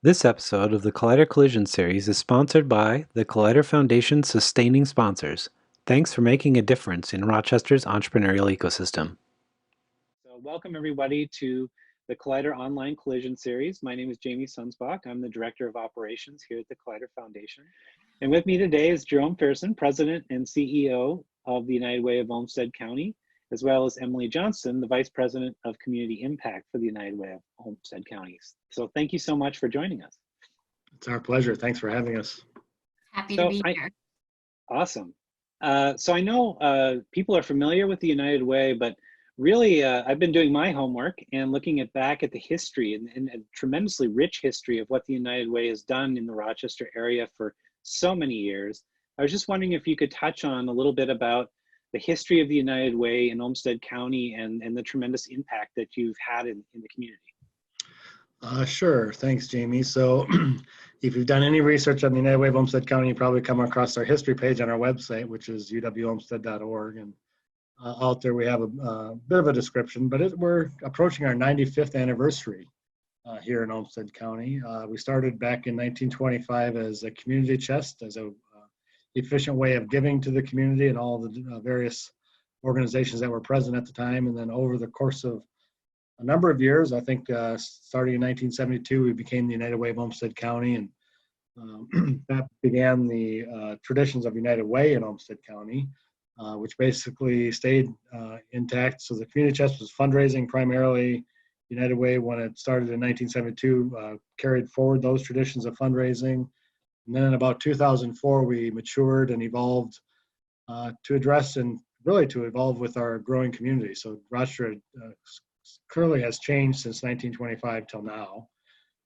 This episode of the Collider Collision series is sponsored by the Collider Foundation's sustaining sponsors. Thanks for making a difference in Rochester's entrepreneurial ecosystem. So welcome everybody to the Collider Online Collision series. My name is Jamie Sunsbach. I'm the Director of Operations here at the Collider Foundation. And with me today is Jerome Ferson, President and CEO of the United Way of Olmsted County, as well as Emily Johnston, the Vice President of Community Impact for the United Way of Olmsted County. So thank you so much for joining us. It's our pleasure. Thanks for having us. Happy to be here. Awesome. So I know people are familiar with the United Way, but really I've been doing my homework and looking back at the history and a tremendously rich history of what the United Way has done in the Rochester area for so many years. I was just wondering if you could touch on a little bit about the history of the United Way in Olmsted County and the tremendous impact that you've had in the community. Sure. Thanks, Jamie. So if you've done any research on the United Way of Olmsted County, you probably come across our history page on our website, which is uwolmsted.org. And out there we have a bit of a description, but we're approaching our 95th anniversary here in Olmsted County. We started back in 1925 as a community chest, as a efficient way of giving to the community and all the various organizations that were present at the time. And then over the course of a number of years, I think starting in 1972, we became the United Way of Olmsted County, and that began the traditions of United Way in Olmsted County, which basically stayed intact. So the community chest was fundraising primarily. United Way, when it started in 1972, carried forward those traditions of fundraising. And then in about 2004, we matured and evolved to address and really to evolve with our growing community. So Rochester clearly has changed since 1925 till now.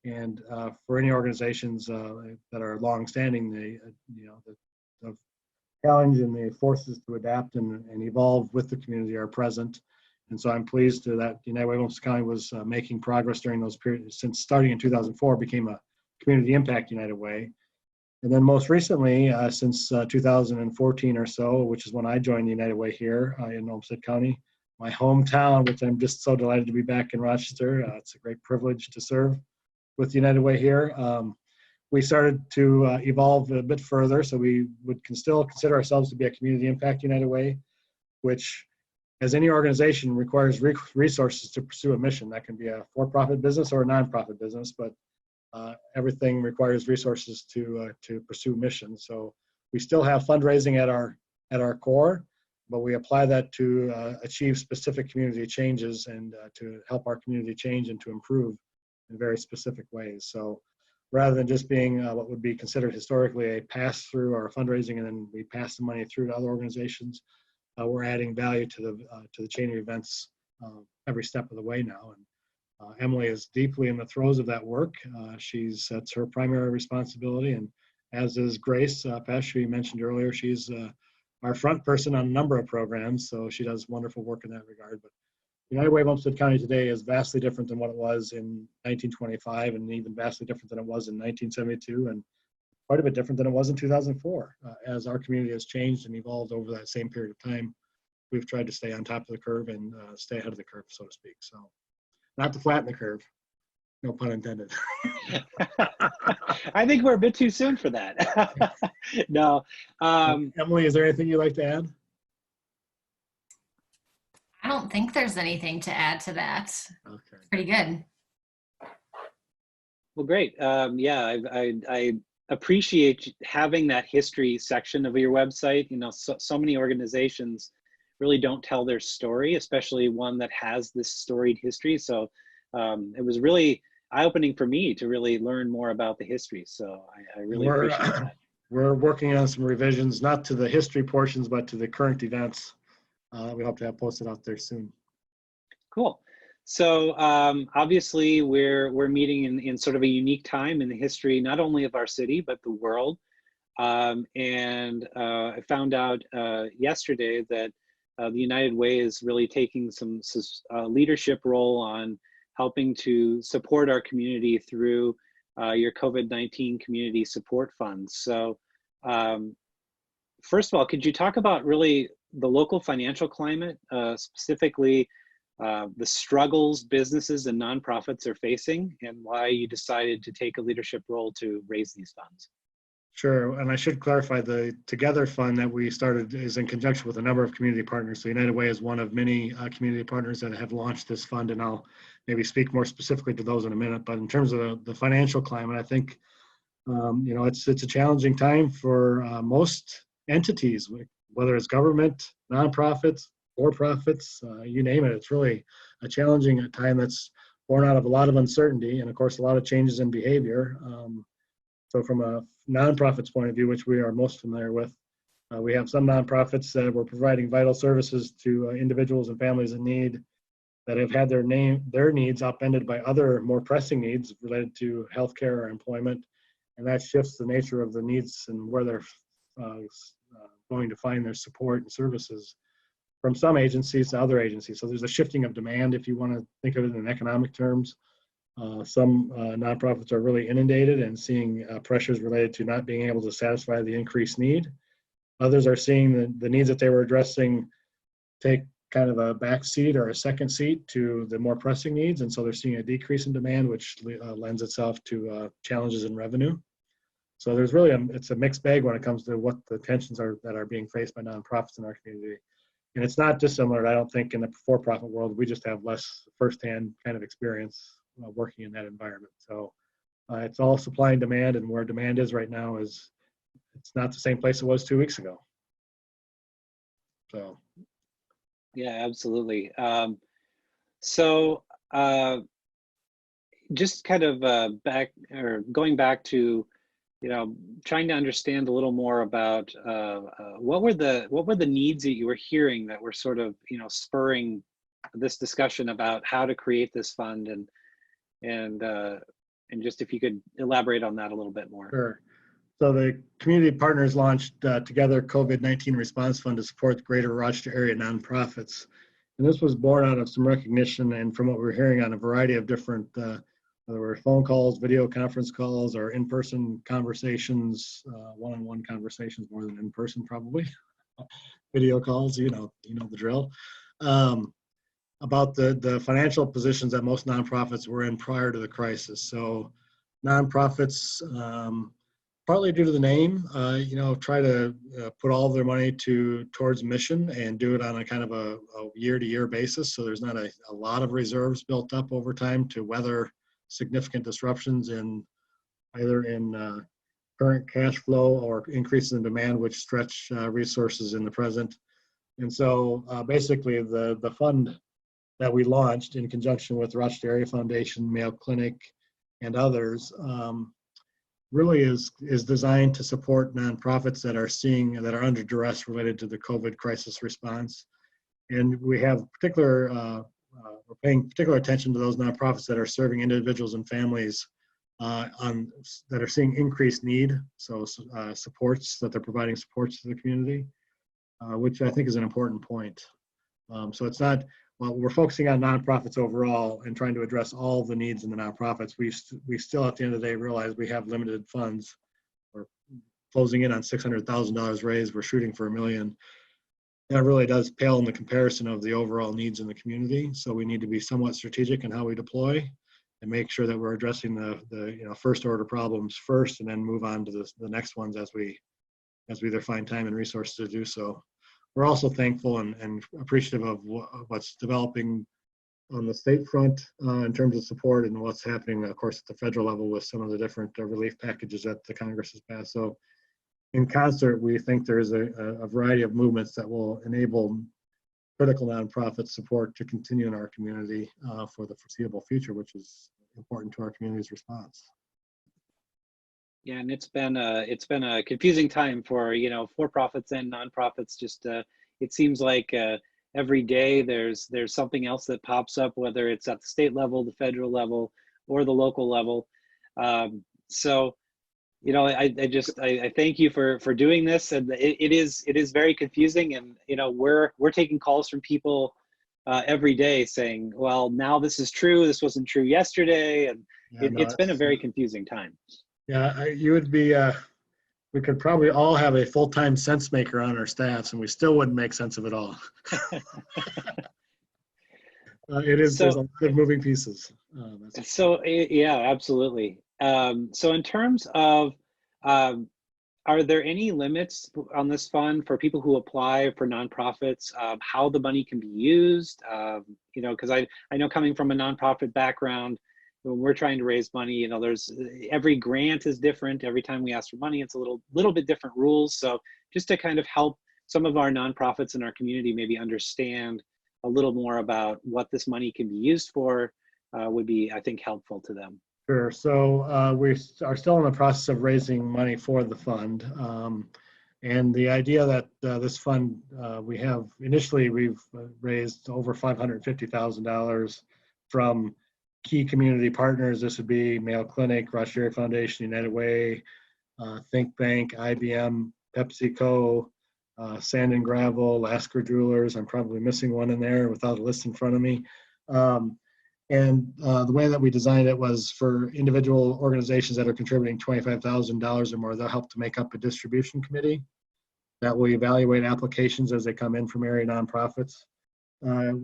And for any organizations that are longstanding, the challenge and the forces to adapt and evolve with the community are present. And so I'm pleased that United Way of Olmsted County was making progress during those periods. Since starting in 2004, became a Community Impact United Way. And then most recently, since 2014 or so, which is when I joined the United Way here in Olmsted County, my hometown, which I'm just so delighted to be back in Rochester. It's a great privilege to serve with the United Way here. We started to evolve a bit further, so we can still consider ourselves to be a Community Impact United Way, which, as any organization, requires resources to pursue a mission. That can be a for-profit business or a non-profit business, but everything requires resources to pursue missions. So we still have fundraising at our core, but we apply that to achieve specific community changes and to help our community change and to improve in very specific ways. So rather than just being what would be considered historically a pass-through or a fundraising and then we pass the money through to other organizations, we're adding value to the chain of events every step of the way now. And Emily is deeply in the throes of that work. That's her primary responsibility, and as is Grace Pesh, who you mentioned earlier. She's our front person on a number of programs, so she does wonderful work in that regard. But United Way of Olmsted County today is vastly different than what it was in 1925, and even vastly different than it was in 1972, and quite a bit different than it was in 2004. As our community has changed and evolved over that same period of time, we've tried to stay on top of the curve and stay ahead of the curve, so to speak. So, not to flatten the curve, no pun intended. I think we're a bit too soon for that. No. Emily, is there anything you'd like to add? I don't think there's anything to add to that. Okay. Pretty good. Well, great. Yeah, I appreciate having that history section of your website. You know, so many organizations really don't tell their story, especially one that has this storied history. So it was really eye-opening for me to really learn more about the history. So I really appreciate that. We're working on some revisions, not to the history portions, but to the current events. We hope to have posted out there soon. Cool. So obviously we're meeting in sort of a unique time in the history, not only of our city, but the world. And I found out yesterday that the United Way is really taking some leadership role on helping to support our community through your COVID-19 community support funds. So first of all, could you talk about really the local financial climate, specifically the struggles businesses and nonprofits are facing, and why you decided to take a leadership role to raise these funds. Sure, and I should clarify, the Together Fund that we started is in conjunction with a number of community partners. So United Way is one of many community partners that have launched this fund, and I'll maybe speak more specifically to those in a minute. But in terms of the financial climate, I think it's a challenging time for most entities, whether it's government, nonprofits, for-profits, you name it. It's really a challenging time that's born out of a lot of uncertainty and, of course, a lot of changes in behavior. So from a nonprofit's point of view, which we are most familiar with, we have some nonprofits that were providing vital services to individuals and families in need that have had their needs upended by other more pressing needs related to healthcare or employment, and that shifts the nature of the needs and where they're going to find their support and services from some agencies to other agencies. So there's a shifting of demand, if you want to think of it in economic terms. Some nonprofits are really inundated and seeing pressures related to not being able to satisfy the increased need. Others are seeing the needs that they were addressing take kind of a back seat or a second seat to the more pressing needs, and so they're seeing a decrease in demand, which lends itself to challenges in revenue. So there's really it's a mixed bag when it comes to what the tensions are that are being faced by nonprofits in our community. And it's not dissimilar, I don't think, in the for-profit world. We just have less firsthand kind of experience working in that environment. So it's all supply and demand, and where demand is right now it's not the same place it was 2 weeks ago. So. Yeah, absolutely. Just kind of going back to, trying to understand a little more about what were the needs that you were hearing that were sort of, spurring this discussion about how to create this fund, and just if you could elaborate on that a little bit more. Sure. So the community partners launched Together COVID-19 Response Fund to support the greater Rochester area nonprofits. And this was born out of some recognition and from what we're hearing on a variety of different, whether were phone calls, video conference calls, or in-person conversations, one-on-one conversations more than in-person probably, video calls, you know the drill, about the financial positions that most nonprofits were in prior to the crisis. So nonprofits, partly due to the name, try to put all of their money towards mission and do it on a kind of a year-to-year basis. So there's not a lot of reserves built up over time to weather significant disruptions in either in current cash flow or increases in demand, which stretch resources in the present. And so basically the fund that we launched in conjunction with Rochester Area Foundation, Mayo Clinic, and others, really is designed to support nonprofits that are under duress related to the COVID crisis response. And we have we're paying particular attention to those nonprofits that are serving individuals and families that are seeing increased need. So supports that they're providing supports to the community, which I think is an important point. So it's not, well, we're focusing on nonprofits overall and trying to address all the needs in the nonprofits. We still, at the end of the day, realize we have limited funds. We're closing in on $600,000 raised. We're shooting for $1 million. That really does pale in the comparison of the overall needs in the community. So we need to be somewhat strategic in how we deploy and make sure that we're addressing the first order problems first, and then move on to the next ones as we either find time and resources to do so. We're also thankful and appreciative of what's developing on the state front in terms of support, and what's happening, of course, at the federal level with some of the different relief packages that the Congress has passed. So in concert, we think there's a variety of movements that will enable critical nonprofit support to continue in our community for the foreseeable future, which is important to our community's response. Yeah, and it's been a confusing time for for-profits and nonprofits. Just it seems like every day there's something else that pops up, whether it's at the state level, the federal level, or the local level. So I thank you for doing this, and it is very confusing, and we're taking calls from people every day saying, well, now this is true, this wasn't true yesterday, and it's been a very confusing time. Yeah, you would be, we could probably all have a full-time sense maker on our staffs and we still wouldn't make sense of it all. It is. There's So, a lot of moving pieces. yeah, absolutely. So in terms of, um, are there any limits on this fund for people who apply for nonprofits, how the money can be used? Because I know coming from a nonprofit background, when we're trying to raise money, there's every grant is different. Every time we ask for money, it's a little bit different rules. So just to kind of help some of our nonprofits in our community maybe understand a little more about what this money can be used for would be, I think, helpful to them. Sure. So we are still in the process of raising money for the fund. And the idea that this fund, we've raised over $550,000 from key community partners. This would be Mayo Clinic, Rochester Area Foundation, United Way, Think Bank, IBM, PepsiCo, Sand and Gravel, Lasker Jewelers. I'm probably missing one in there without a list in front of me. And the way that we designed it was for individual organizations that are contributing $25,000 or more, they'll help to make up a distribution committee that will evaluate applications as they come in from area nonprofits. Some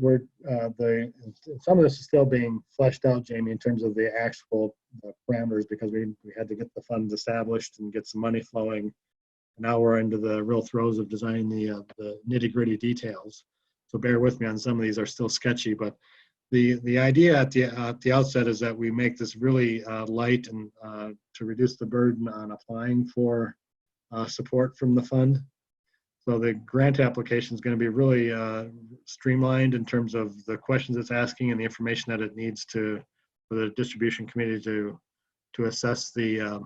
of this is still being fleshed out, Jamie, in terms of the actual parameters, because we had to get the funds established and get some money flowing. Now we're into the real throes of designing the nitty-gritty details. So bear with me on some of these are still sketchy, but the idea at the outset is that we make this really light and to reduce the burden on applying for support from the fund. So the grant application is going to be really streamlined in terms of the questions it's asking and the information that it needs for the distribution committee to assess the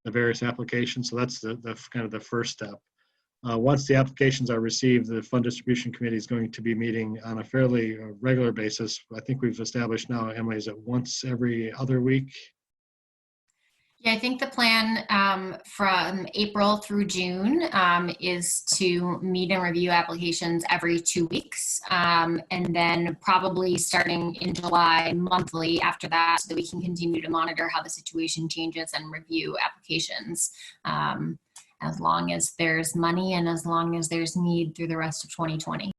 various applications. So that's the kind of the first step. Once the applications are received, the fund distribution committee is going to be meeting on a fairly regular basis. I think we've established now, Emily, is it once every other week? Yeah, I think the plan from April through June is to meet and review applications every 2 weeks. And then probably starting in July monthly after that, so that we can continue to monitor how the situation changes and review applications as long as there's money and as long as there's need through the rest of 2020.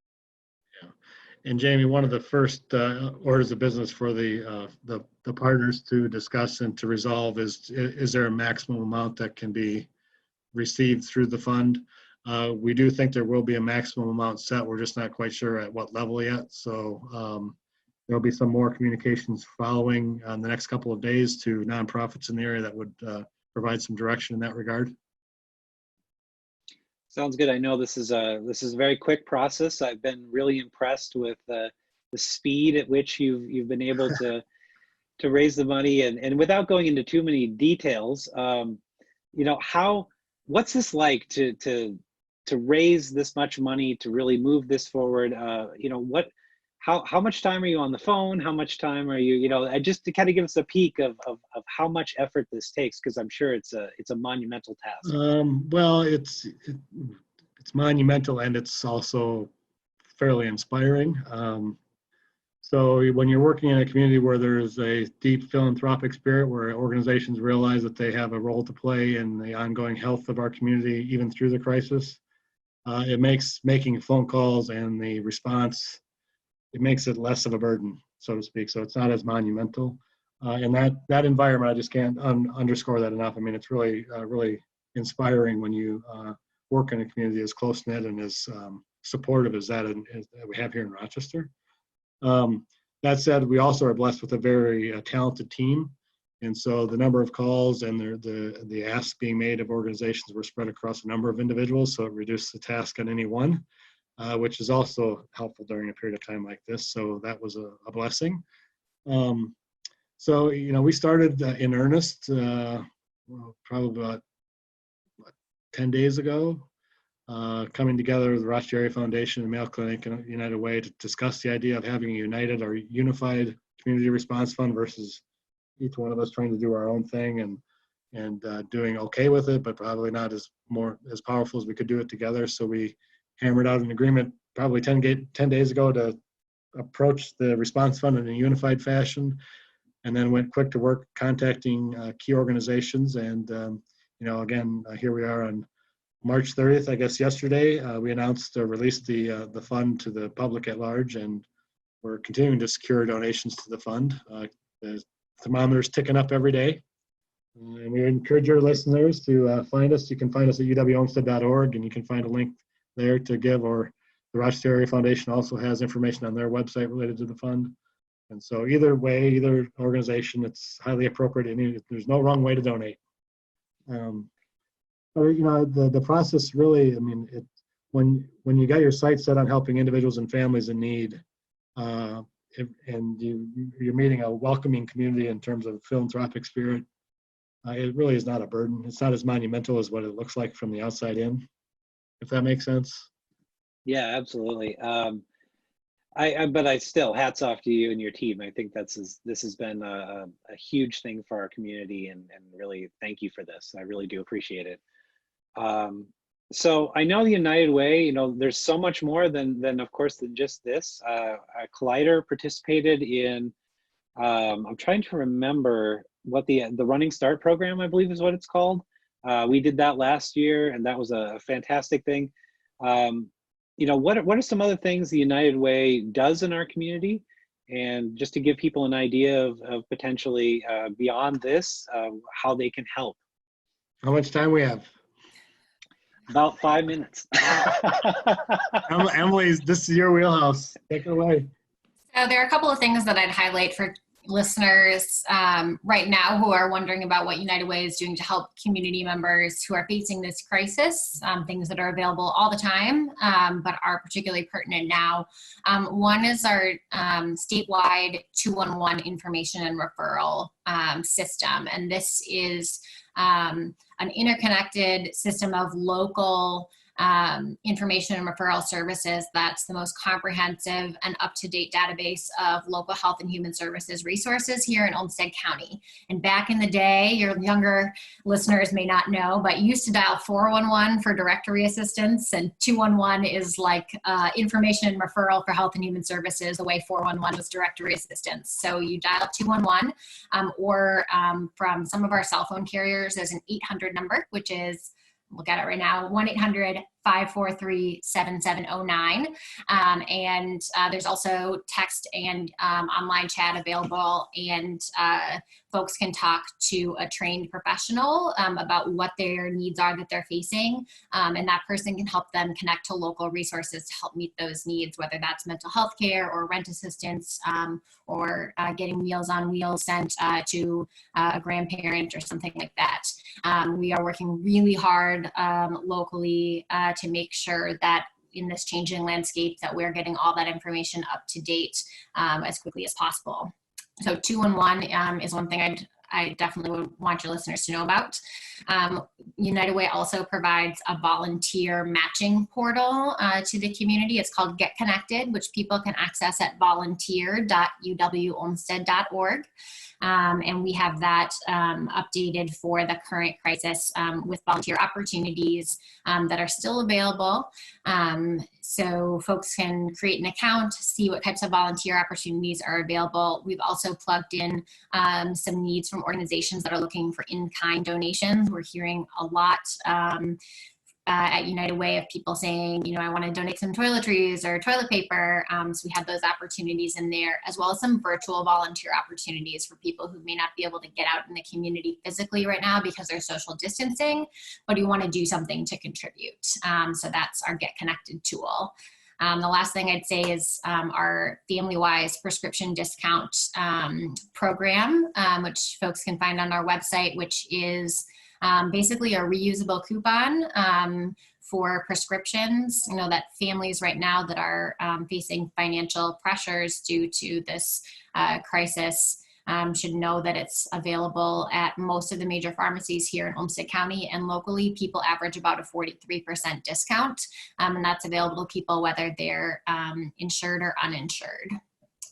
And Jamie, one of the first orders of business for the partners to discuss and to resolve is there a maximum amount that can be received through the fund? We do think there will be a maximum amount set. We're just not quite sure at what level yet. So there'll be some more communications following on the next couple of days to nonprofits in the area that would provide some direction in that regard. Sounds good. I know this is a very quick process. I've been really impressed with the speed at which you've been able to raise the money, and without going into too many details, what's this like to raise this much money to really move this forward? How much time are you on the phone? How much time are you, just to kind of give us a peek of how much effort this takes, because I'm sure it's a monumental task. Well, it's monumental, and it's also fairly inspiring. So when you're working in a community where there's a deep philanthropic spirit, where organizations realize that they have a role to play in the ongoing health of our community, even through the crisis, it makes making phone calls and the response, it makes it less of a burden, so to speak. So it's not as monumental. And that environment, I just can't underscore that enough. I mean, it's really, really inspiring when you work in a community as close-knit and as supportive as that we have here in Rochester. That said, we also are blessed with a very talented team. And so the number of calls and the asks being made of organizations were spread across a number of individuals, so it reduced the task on any one. Which is also helpful during a period of time like this. So that was a blessing. So, we started in earnest probably about 10 days ago, coming together with the Rochester Area Foundation and Mayo Clinic and United Way to discuss the idea of having a united or unified community response fund versus each one of us trying to do our own thing and doing okay with it, but probably not as powerful as we could do it together. So we hammered out an agreement probably 10 days ago to approach the response fund in a unified fashion, and then went quick to work contacting key organizations. And, again, here we are on March 30th, I guess yesterday, we announced released the fund to the public at large, and we're continuing to secure donations to the fund. The thermometer's ticking up every day. And we encourage your listeners to find us. You can find us at uwolmsted.org, and you can find a link there to give, or the Rochester Area Foundation also has information on their website related to the fund. And so either way, either organization, it's highly appropriate. And there's no wrong way to donate. But the process really, I mean, when you got your sights set on helping individuals and families in need, and you're meeting a welcoming community in terms of philanthropic spirit, it really is not a burden. It's not as monumental as what it looks like from the outside in, if that makes sense. Yeah, absolutely. But I still, hats off to you and your team. I think this has been a huge thing for our community, and really thank you for this. I really do appreciate it. So I know the United Way, there's so much more than of course, than just this. Collider participated in, I'm trying to remember what the Running Start program, I believe is what it's called. We did that last year, and that was a fantastic thing. What are some other things the United Way does in our community? And just to give people an idea of potentially beyond this, how they can help. How much time we have? About 5 minutes. Emily, this is your wheelhouse. Take it away. So there are a couple of things that I'd highlight for listeners right now who are wondering about what United Way is doing to help community members who are facing this crisis, things that are available all the time, but are particularly pertinent now. One is our statewide 211 information and referral system. And this is an interconnected system of local information and referral services that's the most comprehensive and up-to-date database of local health and human services resources here in Olmsted County. And back in the day, your younger listeners may not know, but you used to dial 411 for directory assistance, and 211 is like information and referral for health and human services, the way 411 was directory assistance. So you dial 211, or from some of our cell phone carriers, there's an 800 number, which is, look at it right now, 1-800-543-7709. And there's also text and online chat available, and folks can talk to a trained professional about what their needs are that they're facing, and that person can help them connect to local resources to help meet those needs, whether that's mental health care or rent assistance, or getting Meals on Wheels sent to a grandparent or something like that. We are working really hard locally to make sure that in this changing landscape that we're getting all that information up to date as quickly as possible. So 211 is one thing I definitely would want your listeners to know about. United Way also provides a volunteer matching portal to the community. It's called Get Connected, which people can access at volunteer.uwolmsted.org. And we have that updated for the current crisis with volunteer opportunities that are still available. So folks can create an account, see what types of volunteer opportunities are available. We've also plugged in some needs from organizations that are looking for in-kind donations. We're hearing a lot at United Way of people saying, I want to donate some toiletries or toilet paper. So we have those opportunities in there, as well as some virtual volunteer opportunities for people who may not be able to get out in the community physically right now because they're social distancing, but you want to do something to contribute. So that's our Get Connected tool. The last thing I'd say is our family-wise prescription discount program, which folks can find on our website, which is basically a reusable coupon for prescriptions. That families right now that are facing financial pressures due to this crisis should know that it's available at most of the major pharmacies here in Olmsted County, and locally people average about a 43% discount, and that's available to people whether they're insured or uninsured.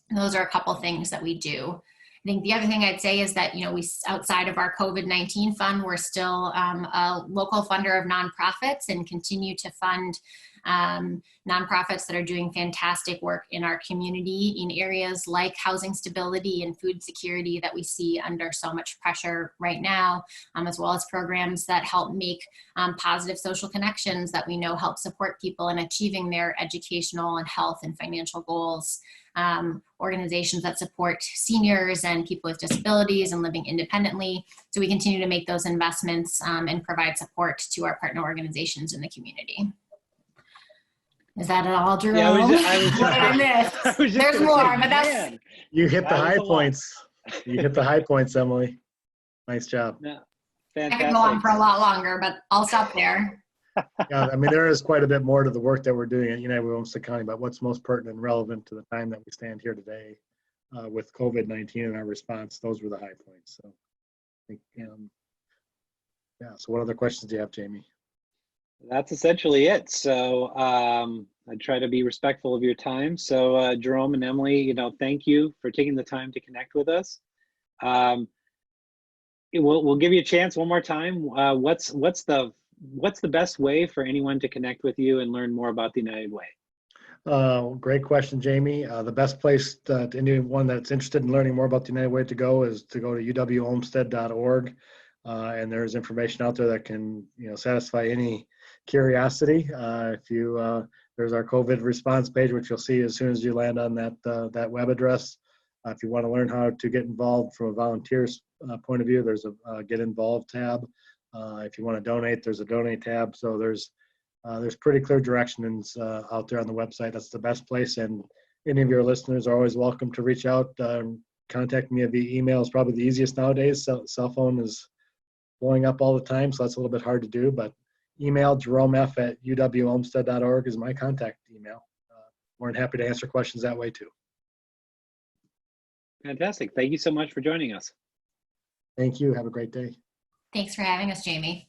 And those are a couple things that we do. I think the other thing I'd say is that, we, outside of our COVID-19 fund, we're still a local funder of nonprofits and continue to fund nonprofits that are doing fantastic work in our community in areas like housing stability and food security that we see under so much pressure right now, as well as programs that help make positive social connections that we know help support people in achieving their educational and health and financial goals. Organizations that support seniors and people with disabilities and living independently. So we continue to make those investments and provide support to our partner organizations in the community. Is that it all, Jerome? Yeah, What did I miss? There's more, but that's... You hit the high points. You hit the high points, Emily. Nice job. Yeah, I could go on for a lot longer, but I'll stop there. Yeah, I mean, there is quite a bit more to the work that we're doing at United Way Olmsted County about what's most pertinent and relevant to the time that we stand here today with COVID-19 and our response. Those were the high points. So, I think, yeah. So, what other questions do you have, Jamie? That's essentially it. So, I try to be respectful of your time. So, Jerome and Emily, thank you for taking the time to connect with us. We'll give you a chance one more time. What's the best way for anyone to connect with you and learn more about the United Way? Great question, Jamie. The best place to anyone that's interested in learning more about the United Way to go is to go to uwolmsted.org, and there's information out there that can satisfy any curiosity. There's our COVID response page, which you'll see as soon as you land on that web address. If you want to learn how to get involved from a volunteer's point of view, there's a Get Involved tab. If you want to donate, there's a Donate tab. So there's pretty clear directions out there on the website. That's the best place. And any of your listeners are always welcome to reach out. Contact me via email is probably the easiest nowadays. Cell phone is blowing up all the time, so that's a little bit hard to do. But email jeromef@uwolmsted.org is my contact email. More than happy to answer questions that way too. Fantastic. Thank you so much for joining us. Thank you. Have a great day. Thanks for having us, Jamie.